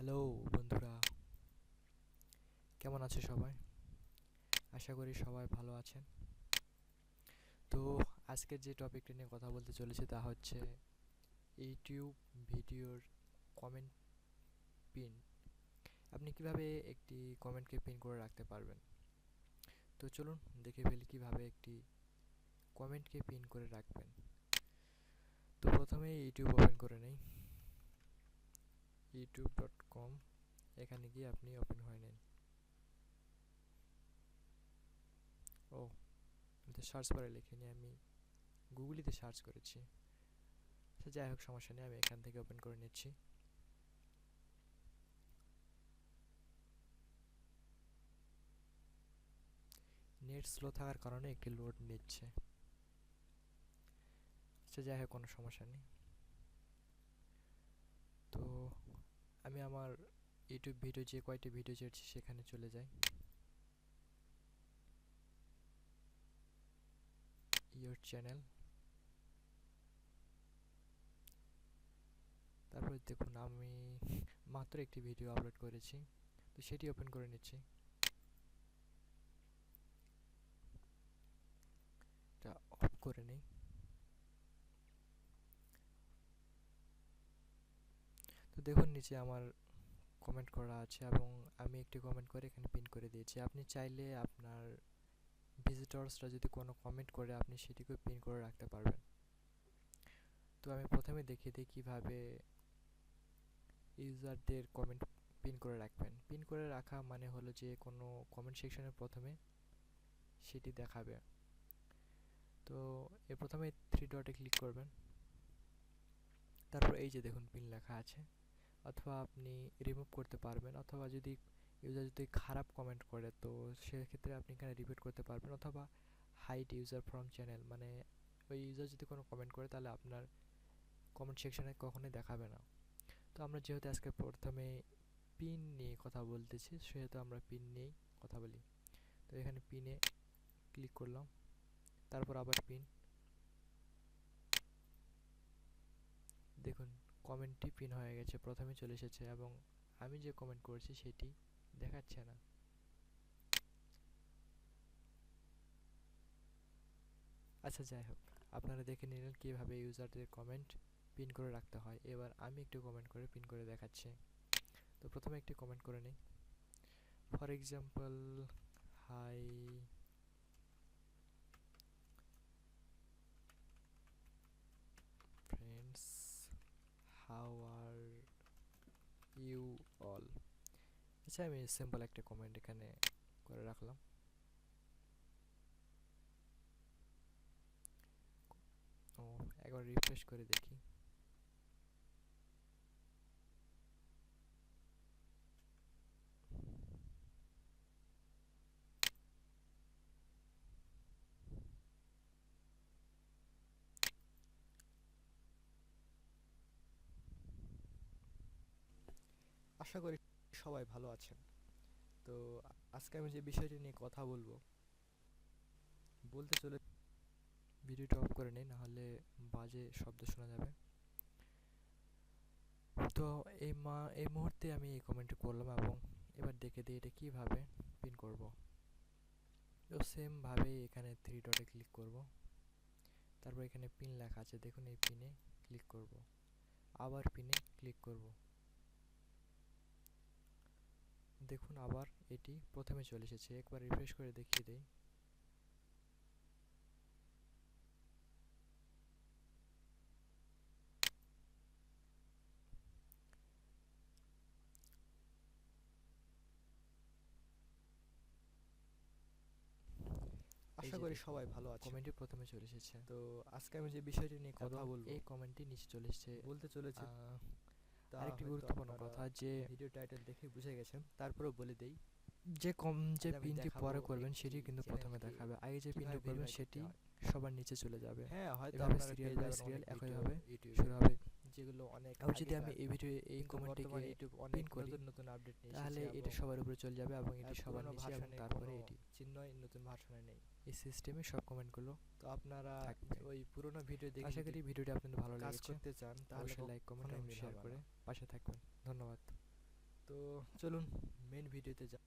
Hello বন্ধুরা, কেমন আছে সবাই? আশা করি সবাই ভালো আছেন। তো আজকের যে টপিকটা নিয়ে কথা বলতে চলেছি তা হচ্ছে ইউটিউব ভিডিওর কমেন্ট পিন। আপনি কিভাবে একটি কমেন্টকে পিন করে রাখতে পারবেন। তো চলুন দেখে ফেলি কিভাবে একটি কমেন্টকে পিন করে রাখবেন। তো প্রথমে ইউটিউব ওপেন করে নেই, youtube.com। এখানে গিয়ে আপনি ওপেন হয়ে নিন। ও, সার্চ বারে লিখে নিই, আমি গুগলিতে সার্চ করেছি। আচ্ছা, যাই হোক, সমস্যা নেই, আমি এখান থেকে ওপেন করে নিচ্ছি। নেট স্লো থাকার কারণে একটি লোড নিচ্ছে। আচ্ছা, যাই হোক, কোনো সমস্যা নেই। তো আমি আমার ইউটিউব ভিডিও যে কয়টি ভিডিও ছেড়েছি সেখানে চলে যাই। ইয়োর চ্যানেল, তারপরে দেখুন আমি মাত্র একটি ভিডিও আপলোড করেছি, তো সেটি ওপেন করে নিচ্ছি। এটা অফ করে নিই। তো দেখুন নিচে আমার কমেন্ট করা আছে এবং আমি একটি কমেন্ট করে এখানে পিন করে দিয়েছি। আপনি চাইলে আপনার ভিজিটরসরা যদি কোনো কমেন্ট করে আপনি সেটিকেও পিন করে রাখতে পারবেন। তো আমি প্রথমে দেখিয়ে দিই কীভাবে ইউজারদের কমেন্ট পিন করে রাখবেন। পিন করে রাখা মানে হলো যে কোনো কমেন্ট সেকশনের প্রথমে সেটি দেখাবে। তো এর প্রথমে থ্রি ডটে ক্লিক করবেন, তারপর এই যে দেখুন পিন লেখা আছে। অথবা আপনি রিমুভ করতে পারবেন, অথবা যদি ইউজার যদি খারাপ কমেন্ট করে তো সেক্ষেত্রে আপনি এখানে রিপিট করতে পারবেন, অথবা হাইড ইউজার ফ্রম চ্যানেল, মানে ওই ইউজার যদি কোনো কমেন্ট করে তাহলে আপনার কমেন্ট সেকশনে কখনোই দেখাবে না। তো আমরা যেহেতু আজকে প্রথমে পিন নিয়ে কথা বলতেছি সেহেতু আমরা পিন নিয়েই কথা বলি। তো এখানে পিনে ক্লিক করলাম, তারপর আবার পিন। দেখুন কমেন্টটি পিন হয়ে গেছে, প্রথমে চলে এসেছে এবং আমি যে কমেন্ট করেছি সেটি দেখাচ্ছে না। আচ্ছা, যাই হোক, আপনারা দেখে নিলেন কীভাবে ইউজারদের কমেন্ট পিন করে রাখতে হয়। এবার আমি একটু কমেন্ট করে পিন করে দেখাচ্ছি। তো প্রথমে একটি কমেন্ট করে নিই, for example, hi friends, how are you all. আচ্ছা, আমি সিম্পল একটা কমেন্ট এখানে করে রাখলাম। ও, একবার রিফ্রেশ করে দেখি। আশা করি সবাই ভালো আছেন। তো আজকে আমি যে বিষয়টি নিয়ে কথা বলবো বলতে চলে, ভিডিওটা অফ করে নিই, নাহলে বাজে শব্দ শোনা যাবে। তো এই মুহূর্তে আমি এই কমেন্টটি করলাম এবং এবার দেখে দিই এটা কীভাবে পিন করব। তো সেমভাবে এখানে থ্রি ডটে ক্লিক করব, তারপর এখানে পিন লেখা আছে, দেখুন এই পিনে ক্লিক করব, আবার পিনে ক্লিক করব। দেখুন আবার এটি প্রথমে চলে এসেছে, একবার রিফ্রেশ করে দেখিয়ে দেই। আশা করি সবাই ভালো আছেন। কমেন্টটি প্রথমে চলে এসেছে তো আজকে আমি যে বিষয়টি নিয়ে কথা এবং বলবো এই কমেন্টটি নিচে চলে এসেছে। বলতে চলেছি তা আরেকটি হয়তো গুরুত্বপূর্ণ আপনারা কথা যে ভিডিও টাইটেল দেখে বুঝে গেছেন, তারপরেও বলে দেই। যে আজ আমি পিনটি দেখাবো পরে করবেন একটি সেটি কিন্তু প্রথমে চ্যানেলকে দেখাবে, আগে যে পিনটি কিভাবে করবেন ভেরিফাই করতে সেটি হয়। সবার নিচে চলে যাবে। হ্যাঁ, হয়তো এভাবে আপনারা সিরিয়াল পেয়ে বাই যাবেন সিরিয়াল অনেক ভিডিও একইভাবে ইউটিউবে, শুরু হবে। যেগুলো অনেক আবার যদি আমি আগেকার, এই কিন্তু কমেন্টটিকে বর্তমানে ইউটিউব পিন অনেক করি নতুন নতুন আপডেট নিয়ে তাহলে এসেছে এটা এবং সবার উপরে চলে যাবে এবং এটি সবার পুরোনো নিচে, এবং ভার্সনে তারপরে কোনো এটি চিহ্নই নতুন ভার্সনে নেই। এই সিস্টেমে সব কমেন্টগুলো তো আপনারা থাকবে। ওই পুরোনো ভিডিও দেখে আশা যদি করি ভিডিওটি আপনাদের ভালো কাজ লেগেছে। করতে চান তাহলে অবশ্যই লাইক, কমেন্ট কখনোই এবং মিল শেয়ার হবে করে না। পাশে থাকবেন। ধন্যবাদ। তো চলুন মেন ভিডিওতে যা।